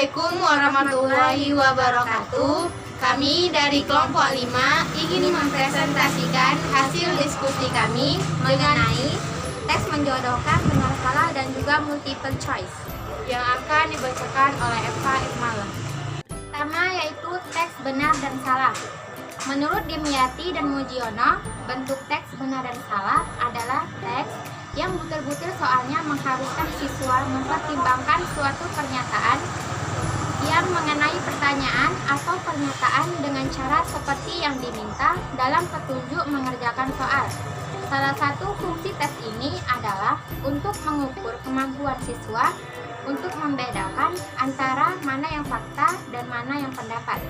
Assalamualaikum warahmatullahi wabarakatuh. Kami dari kelompok 5 ingin mempresentasikan hasil diskusi kami mengenai teks menjodohkan benar salah dan juga multiple choice yang akan dibacakan oleh Eva Ismail. Pertama yaitu teks benar dan salah. Menurut Dimyati dan Mujiono, bentuk teks benar dan salah adalah teks yang butir-butir soalnya mengharuskan siswa mempertimbangkan suatu pernyataan yang mengenai pertanyaan atau pernyataan dengan cara seperti yang diminta dalam petunjuk mengerjakan soal. Salah satu fungsi tes ini adalah untuk mengukur kemampuan siswa untuk membedakan antara mana yang fakta dan mana yang pendapat,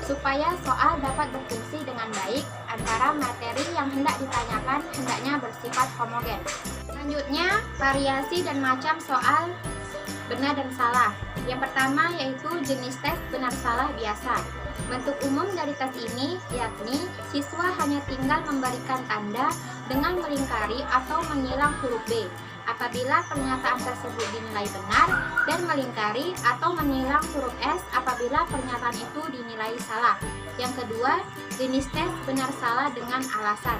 supaya soal dapat berfungsi dengan baik antara materi yang hendak ditanyakan hendaknya bersifat homogen. Selanjutnya, variasi dan macam soal benar dan salah. Yang pertama yaitu jenis tes benar salah biasa. Bentuk umum dari tes ini yakni siswa hanya tinggal memberikan tanda dengan melingkari atau menyilang huruf B apabila pernyataan tersebut dinilai benar dan melingkari atau menyilang huruf S apabila pernyataan itu dinilai salah. Yang kedua, jenis tes benar salah dengan alasan.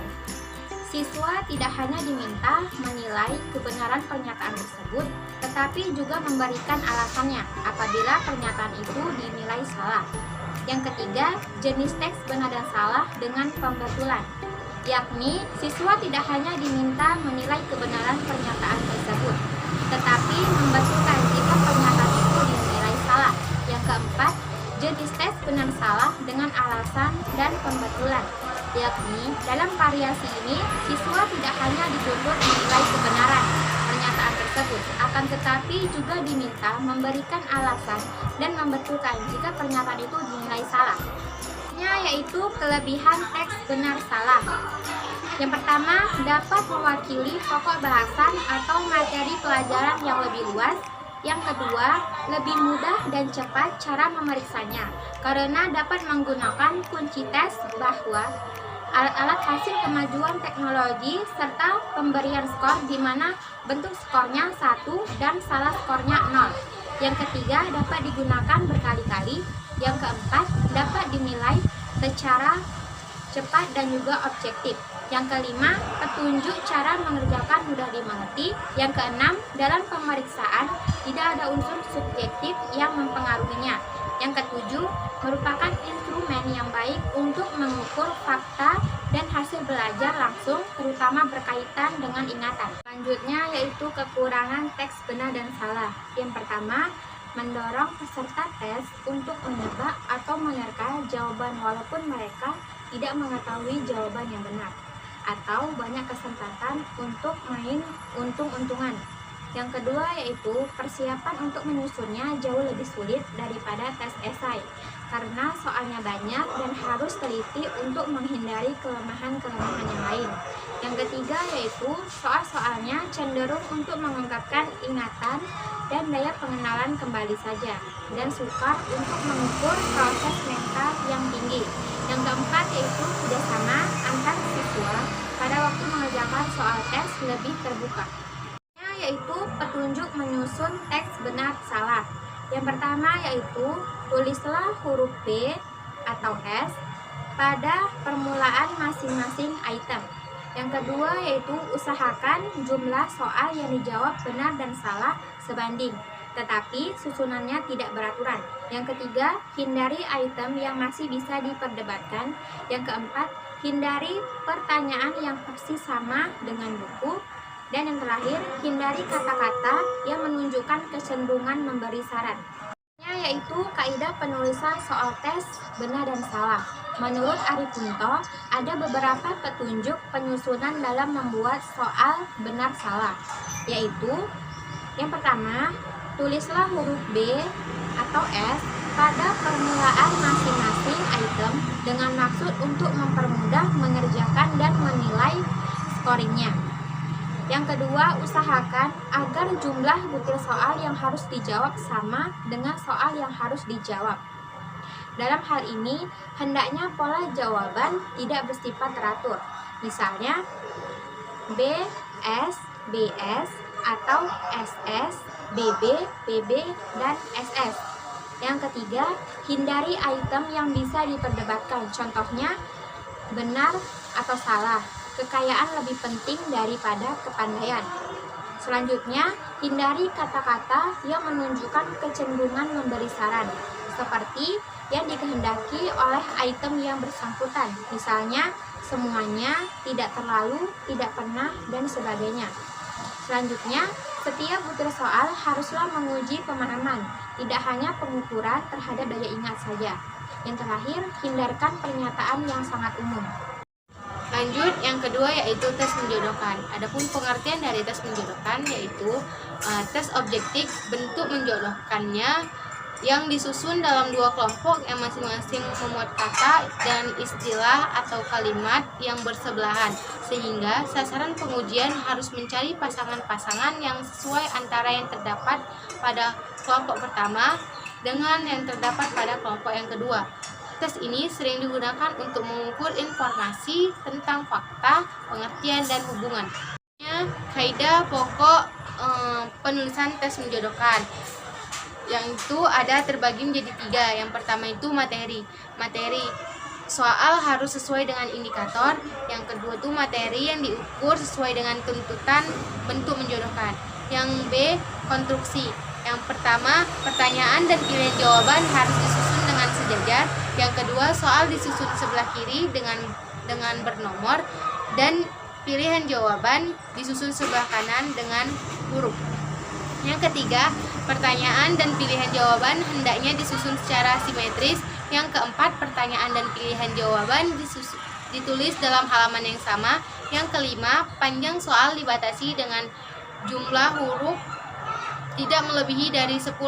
Siswa tidak hanya diminta menilai kebenaran pernyataan tersebut, tetapi juga memberikan alasannya apabila pernyataan itu dinilai salah. Yang ketiga, jenis teks benar dan salah dengan pembetulan, yakni siswa tidak hanya diminta menilai kebenaran pernyataan tersebut, tetapi membetulkan jika pernyataan itu dinilai salah. Yang keempat, jenis tes benar salah dengan alasan dan pembetulan, yakni dalam variasi ini siswa tidak hanya dituntut menilai kebenaran pernyataan tersebut, akan tetapi juga diminta memberikan alasan dan membetulkan jika pernyataan itu dinilai salah. Yaitu kelebihan teks benar salah. Yang pertama, dapat mewakili pokok bahasan atau materi pelajaran yang lebih luas. Yang kedua, lebih mudah dan cepat cara memeriksanya karena dapat menggunakan kunci tes bahwa alat-alat hasil kemajuan teknologi serta pemberian skor di mana bentuk skornya 1 dan salah skornya 0. Yang ketiga, dapat digunakan berkali-kali. Yang keempat, dapat dinilai secara cepat dan juga objektif. Yang kelima, petunjuk cara mengerjakan mudah dimengerti. Yang keenam, dalam pemeriksaan tidak ada unsur subjektif yang mempengaruhinya. Yang ketujuh, merupakan instrumen yang baik untuk mengukur fakta dan hasil belajar langsung, terutama berkaitan dengan ingatan. Selanjutnya yaitu kekurangan teks benar dan salah. Yang pertama, mendorong peserta tes untuk menebak atau menerka jawaban walaupun mereka tidak mengetahui jawaban yang benar, atau banyak kesempatan untuk main untung-untungan. Yang kedua yaitu persiapan untuk menyusunnya jauh lebih sulit daripada tes esai karena soalnya banyak dan harus teliti untuk menghindari kelemahan-kelemahan yang lain. Yang ketiga yaitu soal-soalnya cenderung untuk mengungkapkan ingatan dan daya pengenalan kembali saja dan sukar untuk mengukur proses mental yang tinggi. Yang keempat yaitu kerjasama antar siswa pada waktu mengerjakan soal tes lebih terbuka, yaitu petunjuk menyusun teks benar salah. Yang pertama yaitu tulislah huruf B atau S pada permulaan masing-masing item. Yang kedua yaitu usahakan jumlah soal yang dijawab benar dan salah sebanding, tetapi susunannya tidak beraturan. Yang ketiga, hindari item yang masih bisa diperdebatkan. Yang keempat, hindari pertanyaan yang persis sama dengan buku. Dan yang terakhir, hindari kata-kata yang menunjukkan kecenderungan memberi saran. Yaitu kaidah penulisan soal tes benar dan salah. Menurut Aripunto, ada beberapa petunjuk penyusunan dalam membuat soal benar salah, yaitu yang pertama, tulislah huruf B atau S pada permulaan masing-masing item dengan maksud untuk mempermudah mengerjakan dan menilai scoringnya. Yang kedua, usahakan agar jumlah butir soal yang harus dijawab sama dengan soal yang harus dijawab. Dalam hal ini, hendaknya pola jawaban tidak bersifat teratur. Misalnya, B, S, BS, atau SS, BB, PB, dan SS. Yang ketiga, hindari item yang bisa diperdebatkan. Contohnya, benar atau salah. Kekayaan lebih penting daripada kepandaian. Selanjutnya, hindari kata-kata yang menunjukkan kecenderungan memberi saran, seperti yang dikehendaki oleh item yang bersangkutan. Misalnya, semuanya, tidak terlalu, tidak pernah, dan sebagainya. Selanjutnya, setiap butir soal haruslah menguji pemahaman, tidak hanya pengukuran terhadap daya ingat saja. Yang terakhir, hindarkan pernyataan yang sangat umum. Lanjut, yang kedua yaitu tes menjodohkan. Adapun pengertian dari tes menjodohkan yaitu tes objektif bentuk menjodohkannya yang disusun dalam dua kelompok yang masing-masing memuat kata dan istilah atau kalimat yang bersebelahan, sehingga sasaran pengujian harus mencari pasangan-pasangan yang sesuai antara yang terdapat pada kelompok pertama dengan yang terdapat pada kelompok yang kedua. Tes ini sering digunakan untuk mengukur informasi tentang fakta, pengertian, dan hubungan. Kaidah pokok penulisan tes menjodohkan, yang itu ada terbagi menjadi 3. Yang pertama itu materi. Soal harus sesuai dengan indikator. Yang kedua itu materi yang diukur sesuai dengan tuntutan bentuk menjodohkan. Yang B, konstruksi. Yang pertama, pertanyaan dan pilihan jawaban harus disusun dengan sejajar. Yang kedua, soal disusun sebelah kiri dengan bernomor, dan pilihan jawaban disusun sebelah kanan dengan huruf. Yang ketiga, pertanyaan dan pilihan jawaban hendaknya disusun secara simetris. Yang keempat, pertanyaan dan pilihan jawaban ditulis dalam halaman yang sama. Yang kelima, panjang soal dibatasi dengan jumlah huruf tidak melebihi dari 10-15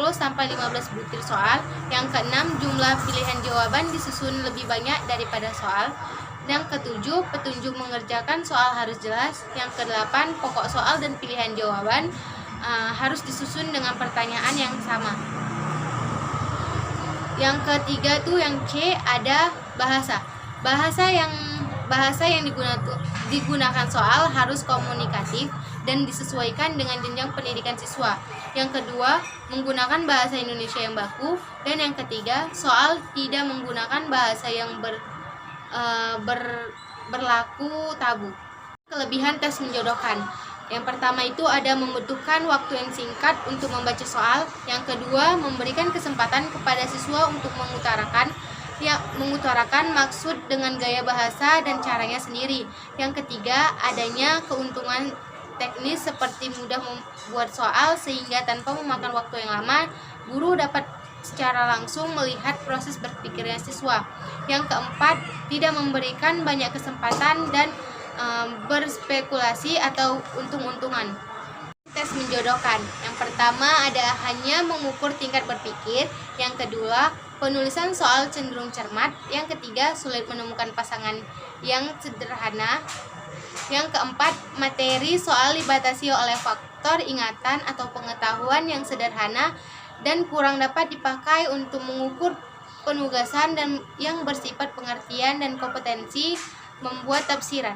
butir soal. Yang keenam, jumlah pilihan jawaban disusun lebih banyak daripada soal. Yang ketujuh, petunjuk mengerjakan soal harus jelas. Yang kedelapan, pokok soal dan pilihan jawaban harus disusun dengan pertanyaan yang sama. Yang ketiga tuh yang C, ada bahasa. Bahasa yang digunakan soal harus komunikatif dan disesuaikan dengan jenjang pendidikan siswa. Yang kedua, menggunakan bahasa Indonesia yang baku. Dan yang ketiga, soal tidak menggunakan bahasa yang berlaku tabu. Kelebihan tes menjodohkan. Yang pertama itu ada membutuhkan waktu yang singkat untuk membaca soal. Yang kedua, memberikan kesempatan kepada siswa untuk mengutarakan maksud dengan gaya bahasa dan caranya sendiri. Yang ketiga, adanya keuntungan teknis seperti mudah membuat soal sehingga tanpa memakan waktu yang lama, guru dapat secara langsung melihat proses berpikirnya siswa. Yang keempat, tidak memberikan banyak kesempatan dan berspekulasi atau untung-untungan. Tes menjodohkan. Yang pertama ada hanya mengukur tingkat berpikir. Yang kedua, penulisan soal cenderung cermat. Yang ketiga, sulit menemukan pasangan yang sederhana. Yang keempat, materi soal dibatasi oleh faktor ingatan atau pengetahuan yang sederhana dan kurang dapat dipakai untuk mengukur penugasan dan yang bersifat pengertian dan kompetensi membuat tafsiran.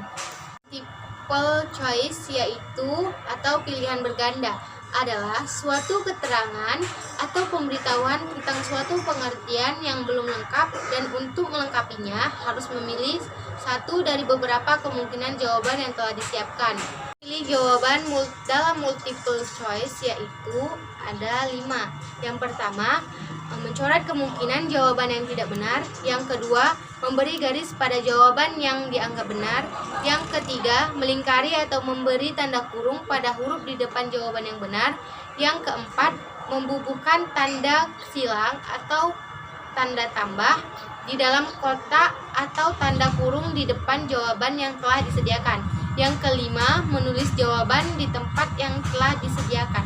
Multiple choice yaitu atau pilihan berganda adalah suatu keterangan atau pemberitahuan tentang suatu pengertian yang belum lengkap, dan untuk melengkapinya harus memilih satu dari beberapa kemungkinan jawaban yang telah disiapkan. Pilih jawaban dalam multiple choice yaitu ada 5. Yang pertama, mencoret kemungkinan jawaban yang tidak benar. Yang kedua, memberi garis pada jawaban yang dianggap benar. Yang ketiga, melingkari atau memberi tanda kurung pada huruf di depan jawaban yang benar. Yang keempat, membubuhkan tanda silang atau tanda tambah di dalam kotak atau tanda kurung di depan jawaban yang telah disediakan. Yang kelima, menulis jawaban di tempat yang telah disediakan.